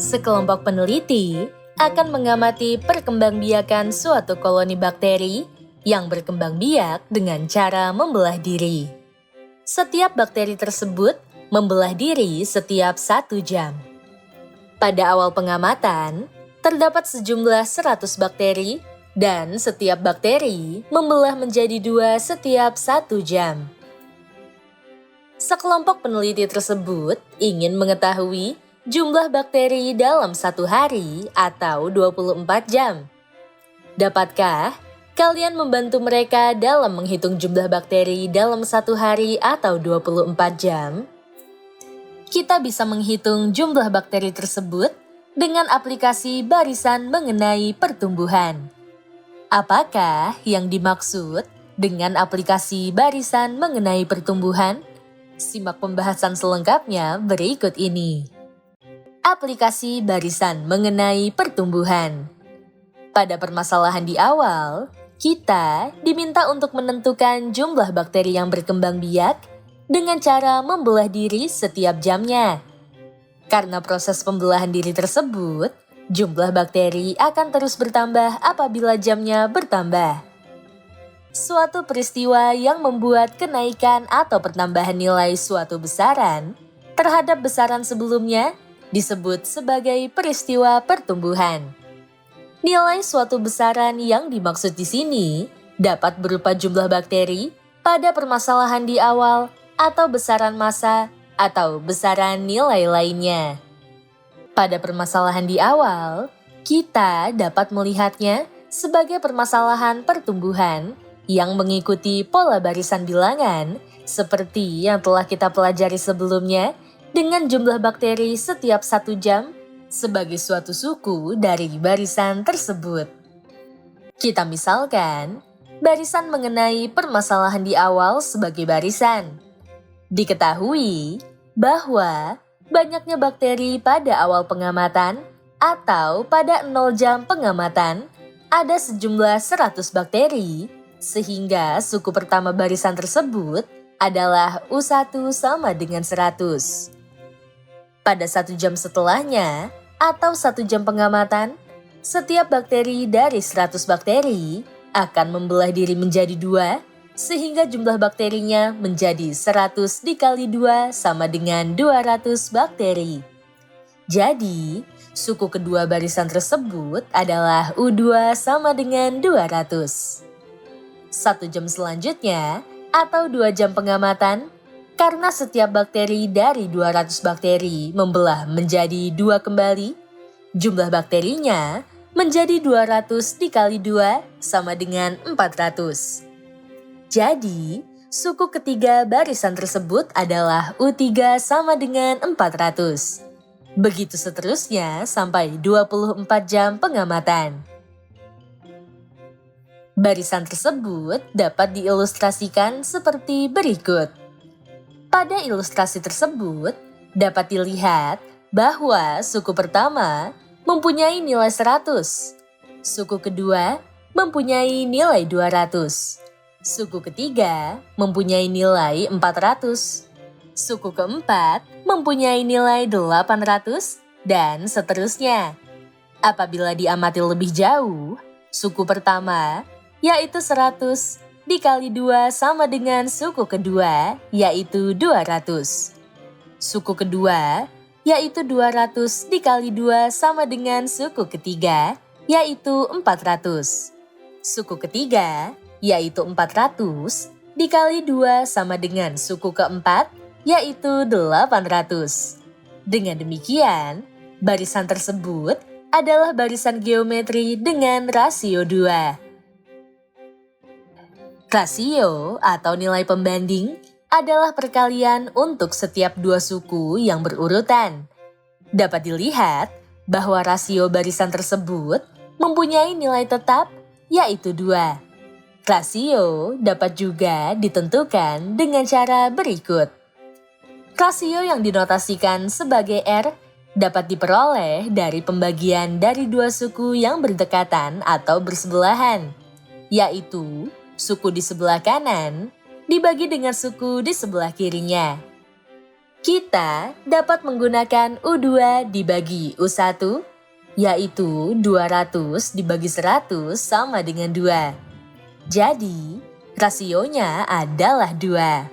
Sekelompok peneliti akan mengamati perkembangbiakan suatu koloni bakteri yang berkembang biak dengan cara membelah diri. Setiap bakteri tersebut membelah diri setiap 1 jam. Pada awal pengamatan, terdapat sejumlah 100 bakteri dan setiap bakteri membelah menjadi 2 setiap 1 jam. Sekelompok peneliti tersebut ingin mengetahui jumlah bakteri dalam 1 hari atau 24 jam. Dapatkah kalian membantu mereka dalam menghitung jumlah bakteri dalam 1 hari atau 24 jam? Kita bisa menghitung jumlah bakteri tersebut dengan aplikasi barisan mengenai pertumbuhan. Apakah yang dimaksud dengan aplikasi barisan mengenai pertumbuhan? Simak pembahasan selengkapnya berikut ini. Aplikasi barisan mengenai pertumbuhan. Pada permasalahan di awal, kita diminta untuk menentukan jumlah bakteri yang berkembang biak dengan cara membelah diri setiap jamnya. Karena proses pembelahan diri tersebut, jumlah bakteri akan terus bertambah apabila jamnya bertambah. Suatu peristiwa yang membuat kenaikan atau pertambahan nilai suatu besaran terhadap besaran sebelumnya disebut sebagai peristiwa pertumbuhan. Nilai suatu besaran yang dimaksud di sini dapat berupa jumlah bakteri pada permasalahan di awal atau besaran massa atau besaran nilai lainnya. Pada permasalahan di awal, kita dapat melihatnya sebagai permasalahan pertumbuhan yang mengikuti pola barisan bilangan seperti yang telah kita pelajari sebelumnya dengan jumlah bakteri setiap 1 jam sebagai suatu suku dari barisan tersebut. Kita misalkan barisan mengenai permasalahan di awal sebagai barisan. Diketahui bahwa banyaknya bakteri pada awal pengamatan atau pada 0 jam pengamatan ada sejumlah 100 bakteri, sehingga suku pertama barisan tersebut adalah U1 sama dengan 100. Pada 1 jam setelahnya atau 1 jam pengamatan, setiap bakteri dari 100 bakteri akan membelah diri menjadi 2, sehingga jumlah bakterinya menjadi 100 dikali 2 sama dengan 200 bakteri. Jadi, suku kedua barisan tersebut adalah U2 sama dengan 200. 1 jam selanjutnya atau 2 jam pengamatan, karena setiap bakteri dari 200 bakteri membelah menjadi 2 kembali, jumlah bakterinya menjadi 200 dikali 2 sama dengan 400. Jadi, suku ketiga barisan tersebut adalah U3 sama dengan 400. Begitu seterusnya sampai 24 jam pengamatan. Barisan tersebut dapat diilustrasikan seperti berikut. Pada ilustrasi tersebut, dapat dilihat bahwa suku pertama mempunyai nilai 100, suku kedua mempunyai nilai 200, suku ketiga mempunyai nilai 400, suku keempat mempunyai nilai 800, dan seterusnya. Apabila diamati lebih jauh, suku pertama, yaitu 100, dikali 2 sama dengan suku kedua, yaitu 200. Suku kedua, yaitu 200 dikali 2 sama dengan suku ketiga, yaitu 400. Suku ketiga, yaitu 400, dikali 2 sama dengan suku keempat, yaitu 800. Dengan demikian, barisan tersebut adalah barisan geometri dengan rasio 2. Rasio atau nilai pembanding adalah perkalian untuk setiap 2 suku yang berurutan. Dapat dilihat bahwa rasio barisan tersebut mempunyai nilai tetap, yaitu 2. Rasio dapat juga ditentukan dengan cara berikut. Rasio yang dinotasikan sebagai R dapat diperoleh dari pembagian dari 2 suku yang berdekatan atau bersebelahan, yaitu suku di sebelah kanan dibagi dengan suku di sebelah kirinya. Kita dapat menggunakan U2 dibagi U1, yaitu 200 dibagi 100 sama dengan 2. Jadi, rasionya adalah 2.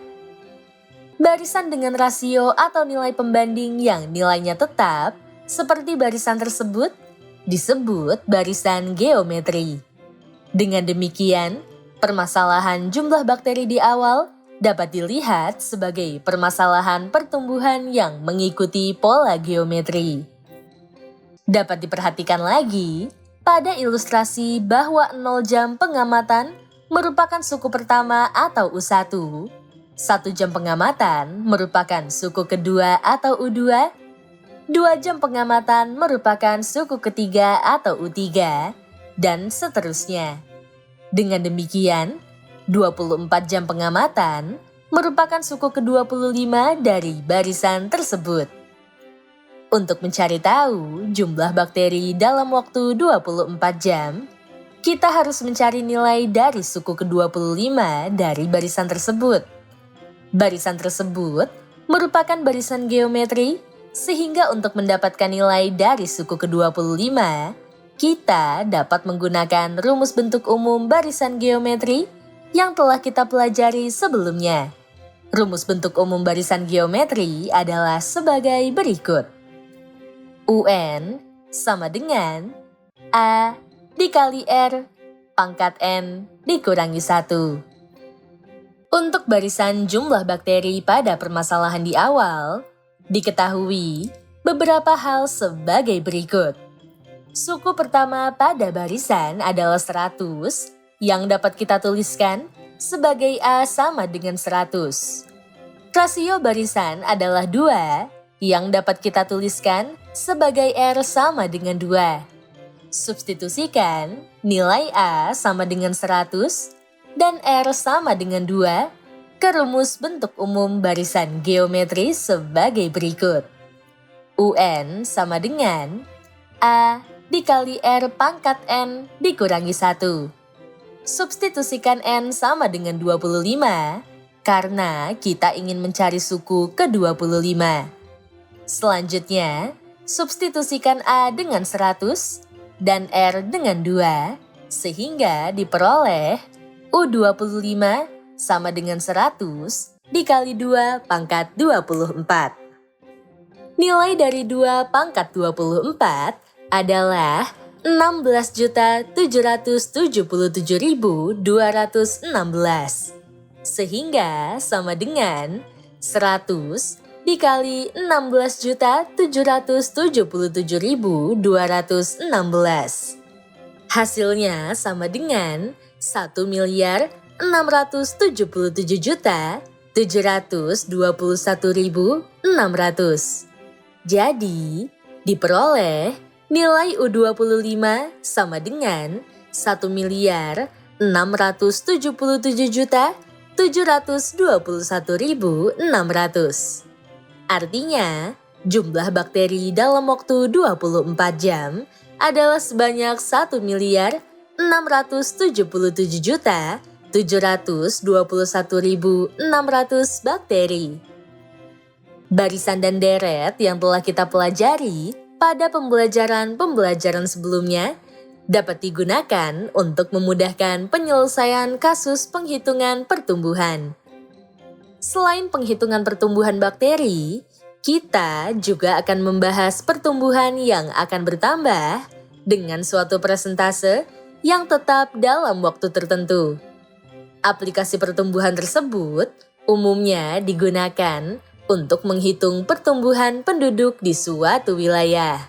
Barisan dengan rasio atau nilai pembanding yang nilainya tetap, seperti barisan tersebut, disebut barisan geometri. Dengan demikian, permasalahan jumlah bakteri di awal dapat dilihat sebagai permasalahan pertumbuhan yang mengikuti pola geometri. Dapat diperhatikan lagi pada ilustrasi bahwa 0 jam pengamatan merupakan suku pertama atau U1, 1 jam pengamatan merupakan suku kedua atau U2, 2 jam pengamatan merupakan suku ketiga atau U3, dan seterusnya. Dengan demikian, 24 jam pengamatan merupakan suku ke-25 dari barisan tersebut. Untuk mencari tahu jumlah bakteri dalam waktu 24 jam, kita harus mencari nilai dari suku ke-25 dari barisan tersebut. Barisan tersebut merupakan barisan geometri, sehingga untuk mendapatkan nilai dari suku ke-25, kita dapat menggunakan rumus bentuk umum barisan geometri yang telah kita pelajari sebelumnya. Rumus bentuk umum barisan geometri adalah sebagai berikut. UN sama dengan A dikali R pangkat N dikurangi 1. Untuk barisan jumlah bakteri pada permasalahan di awal, diketahui beberapa hal sebagai berikut. Suku pertama pada barisan adalah 100, yang dapat kita tuliskan sebagai A sama dengan 100. Rasio barisan adalah 2, yang dapat kita tuliskan sebagai R sama dengan 2. Substitusikan nilai A sama dengan 100 dan R sama dengan 2 ke rumus bentuk umum barisan geometri sebagai berikut. UN sama dengan A dikali R pangkat N dikurangi 1. Substitusikan N sama dengan 25 karena kita ingin mencari suku ke-25. Selanjutnya, substitusikan A dengan 100 dan R dengan 2, sehingga diperoleh U25 sama dengan 100 dikali 2 pangkat 24. Nilai dari 2 pangkat 24 adalah 16.777.216, sehingga sama dengan 100 dikali 16.777.216. Hasilnya sama dengan 1.677.721.600. Jadi, diperoleh nilai U25 sama dengan 1.677.721.600. Artinya, jumlah bakteri dalam waktu 24 jam adalah sebanyak 1.677.721.600 bakteri. Barisan dan deret yang telah kita pelajari pada pembelajaran sebelumnya dapat digunakan untuk memudahkan penyelesaian kasus penghitungan pertumbuhan. Selain penghitungan pertumbuhan bakteri, kita juga akan membahas pertumbuhan yang akan bertambah dengan suatu persentase yang tetap dalam waktu tertentu. Aplikasi pertumbuhan tersebut umumnya digunakan untuk menghitung pertumbuhan penduduk di suatu wilayah.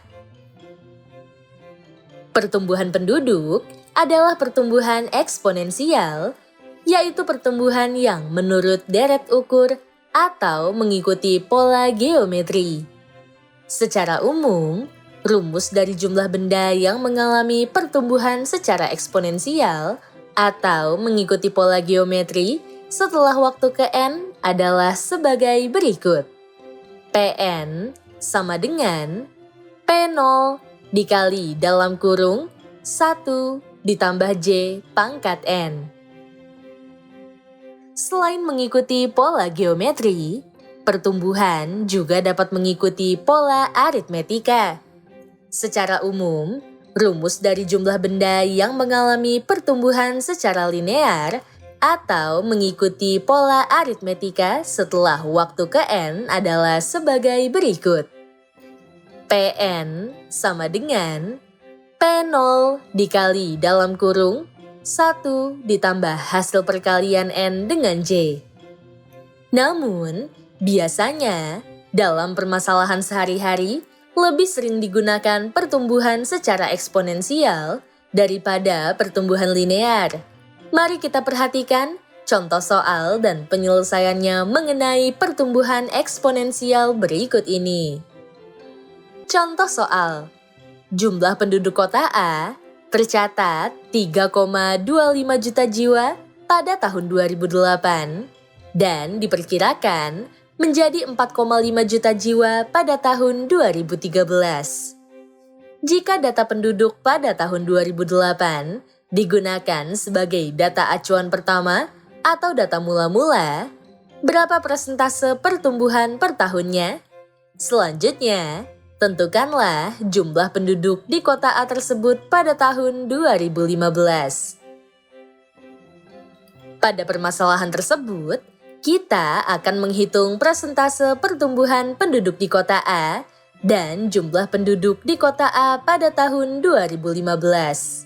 Pertumbuhan penduduk adalah pertumbuhan eksponensial, yaitu pertumbuhan yang menurut deret ukur atau mengikuti pola geometri. Secara umum, rumus dari jumlah benda yang mengalami pertumbuhan secara eksponensial atau mengikuti pola geometri setelah waktu ke N adalah sebagai berikut. Pn sama dengan P0 dikali dalam kurung 1 ditambah J pangkat N. Selain mengikuti pola geometri, pertumbuhan juga dapat mengikuti pola aritmetika. Secara umum, rumus dari jumlah benda yang mengalami pertumbuhan secara linear atau mengikuti pola aritmetika setelah waktu ke N adalah sebagai berikut. Pn sama dengan P0 dikali dalam kurung 1 ditambah hasil perkalian N dengan J. Namun, biasanya dalam permasalahan sehari-hari lebih sering digunakan pertumbuhan secara eksponensial daripada pertumbuhan linear. Mari kita perhatikan contoh soal dan penyelesaiannya mengenai pertumbuhan eksponensial berikut ini. Contoh soal, jumlah penduduk kota A tercatat 3,25 juta jiwa pada tahun 2008 dan diperkirakan menjadi 4,5 juta jiwa pada tahun 2013. Jika data penduduk pada tahun 2008 digunakan sebagai data acuan pertama atau data mula-mula, berapa persentase pertumbuhan per tahunnya? Selanjutnya, tentukanlah jumlah penduduk di kota A tersebut pada tahun 2015. Pada permasalahan tersebut, kita akan menghitung persentase pertumbuhan penduduk di kota A dan jumlah penduduk di kota A pada tahun 2015.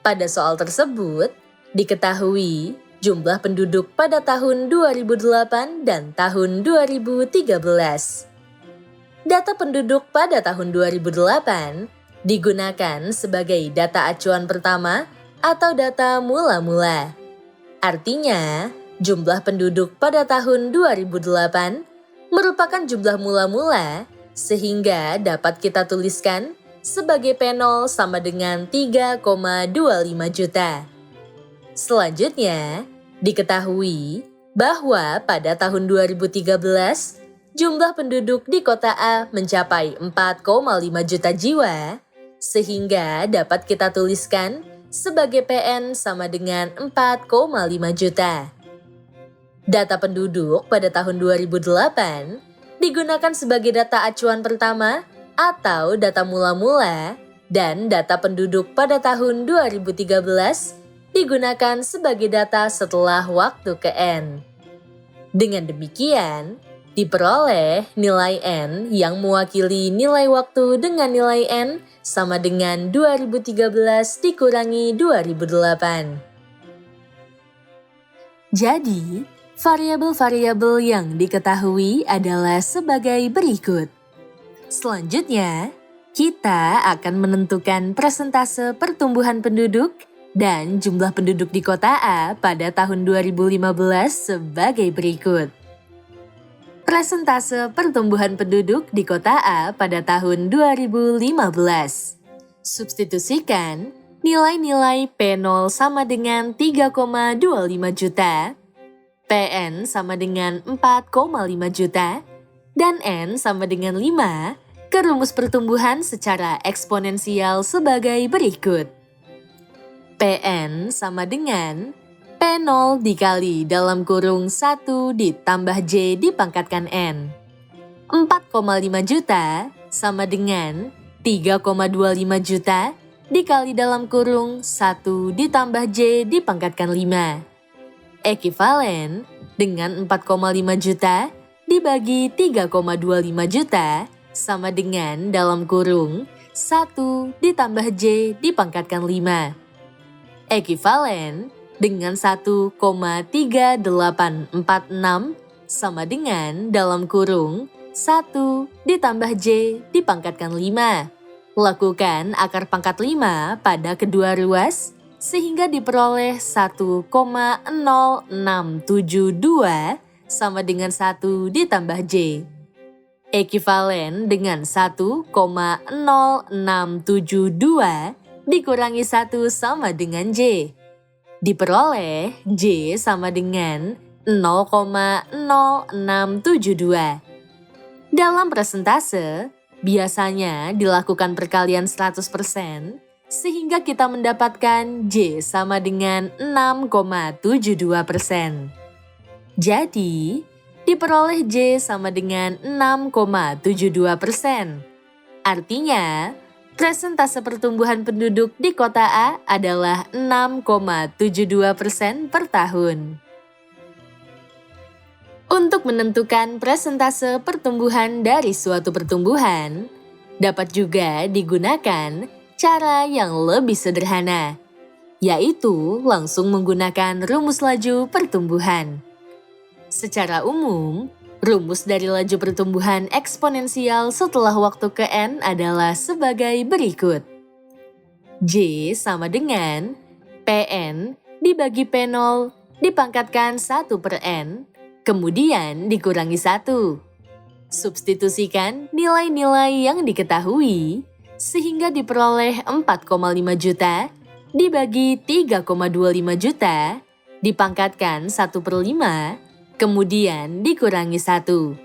Pada soal tersebut, diketahui jumlah penduduk pada tahun 2008 dan tahun 2013. Data penduduk pada tahun 2008 digunakan sebagai data acuan pertama atau data mula-mula. Artinya, jumlah penduduk pada tahun 2008 merupakan jumlah mula-mula sehingga dapat kita tuliskan sebagai P0 sama dengan 3,25 juta. Selanjutnya, diketahui bahwa pada tahun 2013 jumlah penduduk di kota A mencapai 4,5 juta jiwa, sehingga dapat kita tuliskan sebagai PN sama dengan 4,5 juta. Data penduduk pada tahun 2008 digunakan sebagai data acuan pertama atau data mula-mula, dan data penduduk pada tahun 2013 digunakan sebagai data setelah waktu ke N. Dengan demikian, diperoleh nilai N yang mewakili nilai waktu dengan nilai N sama dengan 2013 dikurangi 2008. Jadi, variabel-variabel yang diketahui adalah sebagai berikut. Selanjutnya, kita akan menentukan persentase pertumbuhan penduduk dan jumlah penduduk di kota A pada tahun 2015 sebagai berikut. Persentase pertumbuhan penduduk di kota A pada tahun 2015. Substitusikan nilai-nilai P0 sama dengan 3,25 juta, PN sama dengan 4,5 juta, dan N sama dengan 5 ke rumus pertumbuhan secara eksponensial sebagai berikut. PN sama dengan P0 dikali dalam kurung 1 ditambah J dipangkatkan N. 4,5 juta sama dengan 3,25 juta dikali dalam kurung 1 ditambah J dipangkatkan 5. Ekivalen dengan 4,5 juta dibagi 3,25 juta sama dengan dalam kurung 1 ditambah J dipangkatkan 5. Ekivalen dengan 1,3846 sama dengan dalam kurung 1 ditambah J dipangkatkan 5. Lakukan akar pangkat 5 pada kedua ruas sehingga diperoleh 1,0672 sama dengan 1 ditambah J. Ekivalen dengan 1,0672 dikurangi 1 sama dengan J. Diperoleh J sama dengan 0,0672. Dalam persentase, biasanya dilakukan perkalian 100%, sehingga kita mendapatkan J sama dengan 6,72%. Jadi, diperoleh J sama dengan 6,72%. Artinya, presentase pertumbuhan penduduk di kota A adalah 6,72% per tahun. Untuk menentukan presentase pertumbuhan dari suatu pertumbuhan, dapat juga digunakan cara yang lebih sederhana, yaitu langsung menggunakan rumus laju pertumbuhan. Secara umum, rumus dari laju pertumbuhan eksponensial setelah waktu ke N adalah sebagai berikut. J sama dengan Pn dibagi P0 dipangkatkan 1 per N, kemudian dikurangi 1. Substitusikan nilai-nilai yang diketahui, sehingga diperoleh 4,5 juta dibagi 3,25 juta, dipangkatkan 1 per 5, kemudian dikurangi 1.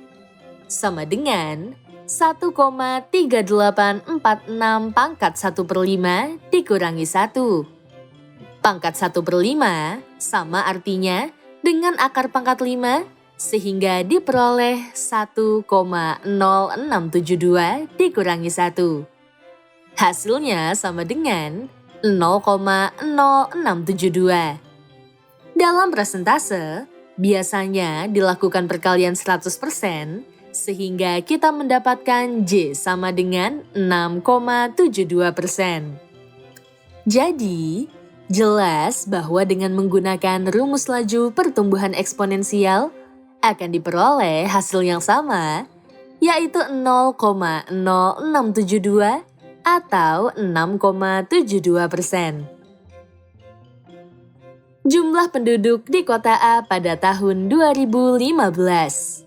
Sama dengan 1,3846 pangkat 1 per 5 dikurangi 1. Pangkat 1 per 5 sama artinya dengan akar pangkat 5, sehingga diperoleh 1,0672 dikurangi 1. Hasilnya sama dengan 0,0672. Dalam presentase, biasanya dilakukan perkalian 100%, sehingga kita mendapatkan J sama dengan 6,72%. Jadi, jelas bahwa dengan menggunakan rumus laju pertumbuhan eksponensial akan diperoleh hasil yang sama, yaitu 0,0672 atau 6,72%. Jumlah penduduk di kota A pada tahun 2015.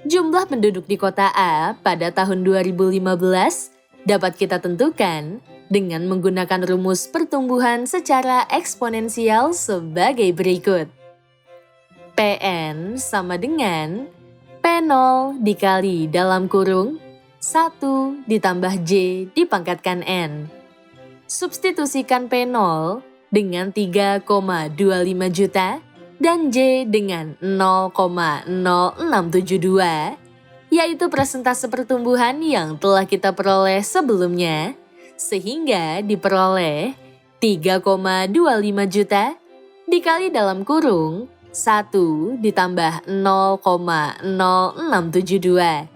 Jumlah penduduk di kota A pada tahun 2015 dapat kita tentukan dengan menggunakan rumus pertumbuhan secara eksponensial sebagai berikut. Pn sama dengan P0 dikali dalam kurung 1 ditambah J dipangkatkan N. Substitusikan P0 dengan 3,25 juta dan J dengan 0,0672, yaitu presentase pertumbuhan yang telah kita peroleh sebelumnya, sehingga diperoleh 3,25 juta dikali dalam kurung 1 ditambah 0,0672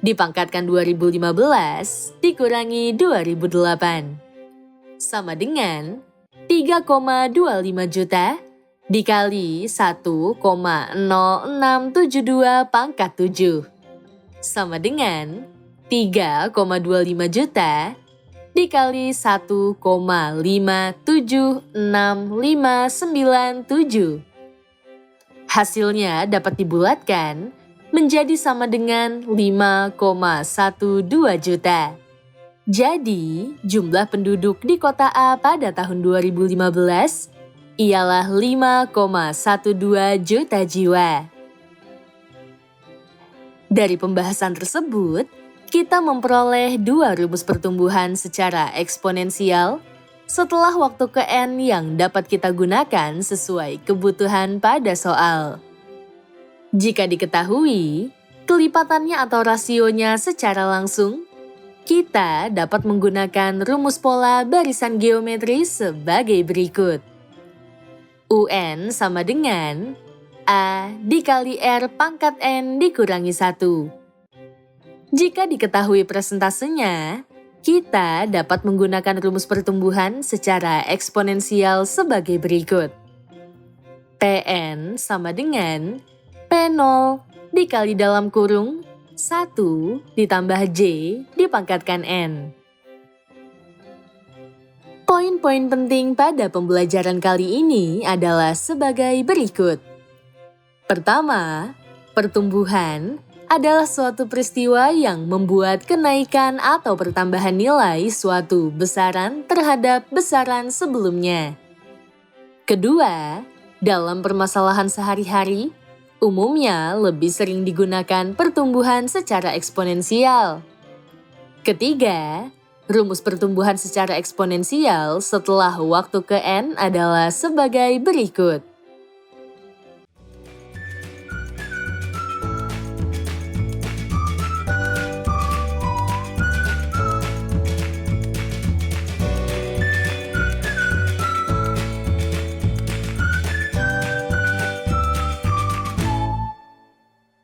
dipangkatkan 2015 dikurangi 2008 sama dengan 3,25 juta dikali 1,0672 pangkat 7 sama dengan 3,25 juta dikali 1,5765997. Hasilnya dapat dibulatkan menjadi sama dengan 5,12 juta. Jadi, jumlah penduduk di kota A pada tahun 2015 ialah 5,12 juta jiwa. Dari pembahasan tersebut, kita memperoleh dua rumus pertumbuhan secara eksponensial setelah waktu ke N yang dapat kita gunakan sesuai kebutuhan pada soal. Jika diketahui kelipatannya atau rasionya secara langsung, kita dapat menggunakan rumus pola barisan geometri sebagai berikut. UN sama dengan A dikali R pangkat N dikurangi 1. Jika diketahui presentasenya, kita dapat menggunakan rumus pertumbuhan secara eksponensial sebagai berikut. Pn sama dengan P0 dikali dalam kurung 1 ditambah J dipangkatkan N. Poin-poin penting pada pembelajaran kali ini adalah sebagai berikut. Pertama, pertumbuhan adalah suatu peristiwa yang membuat kenaikan atau pertambahan nilai suatu besaran terhadap besaran sebelumnya. Kedua, dalam permasalahan sehari-hari, umumnya lebih sering digunakan pertumbuhan secara eksponensial. Ketiga, rumus pertumbuhan secara eksponensial setelah waktu ke N adalah sebagai berikut.